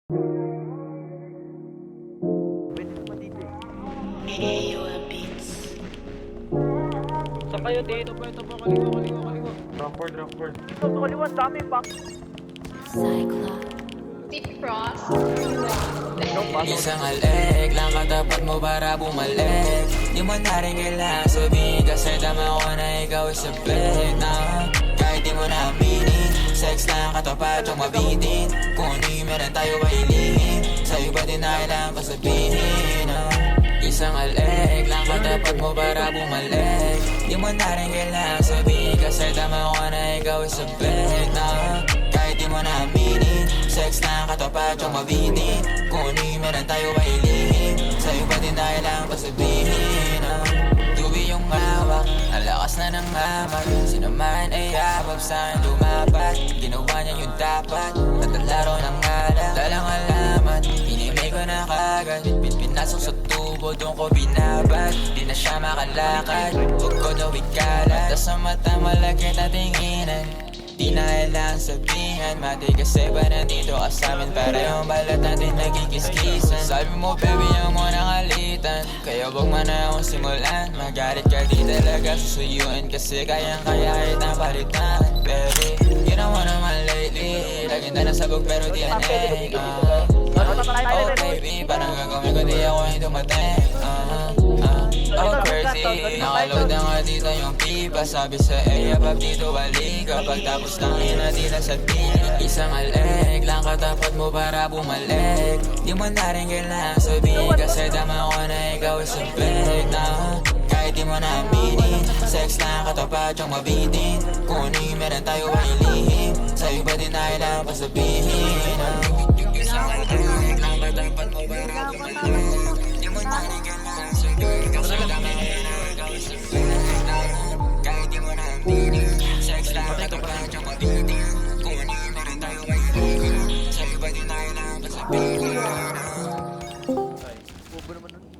Pwede naman dito eh. Saan kayo dito? Ito pa, kaliwa. Rockford. Ito sa kaliwa, dami pa. Deep cross. Isang aleg lang katapat mo para bumalik. Di mo na rin kailangan sabihin kasi tama ko na ikaw is a fake na. Kahit di mo na aminin, sex lang katapat yung mabitin. Kung ano yung meron tayo kailihin, sa'yo ba din na kailangan pa sabihin Isang aleg lang katapat mo para bumalik. Di mo na rin kailangan sabihin kasi tama ko na ikaw is a fake na. Kahit di mo na aminin, sex lang katapat yung mabitin. Kung ano yung meron tayo kailihin, sa'yo ba din na kailangan pa sabihin Tuwi yung mawak, ang lakas na ng hamak. Sino man ay habab sa'kin lumapat. Ginawa niya yung dapat, natalaro ng alak. Dalang alamat, inimay ko na kagad. Pinasok sa tubo, doon ko binabad. Di na siya makalakad, huwag ko daw ikalat. Tas sa mata malagkit na tinginan, di na kailangan sabihan. Mati kasi ba nandito ka sa'min, para yung balat natin nagkikiskisan. Sabi mo baby yung mo nakalitan, kaya wag man na akong simulan. Magalit ka di talaga susuyuan, kasi kayang-kaya kitang palitan. Baby, ginawa naman lately, laging tayo nasabog pero di aneg Oh baby, parang gagawin ko di ako yung dumating Oh crazy, nakaload na nga dito yung pipa. Sabi sa pag dito balik kapag tapos tangin na di na sabihin. Isang aleg lang katapat mo para bumalik. Di mo na rin kailangan sabihin kasi tama ko na ikaw is a fake na. Kahit di mo na aminin, sex lang katapat yung mabitin. Kung ano yung meron tayo kailihin, sa'yo ba din na kailangan pa sabihin Isang aleg lang katapat mo para bumalik. Di mo na rin kailangan sabihin kasi tama ko na ikaw is a fake na. Kahit di mo na aminin, sex lang katapat yung mabitin. Kung ano yung meron tayo kailihin, sa'yo ba din na kailangan pa sabihin Bobo naman nun.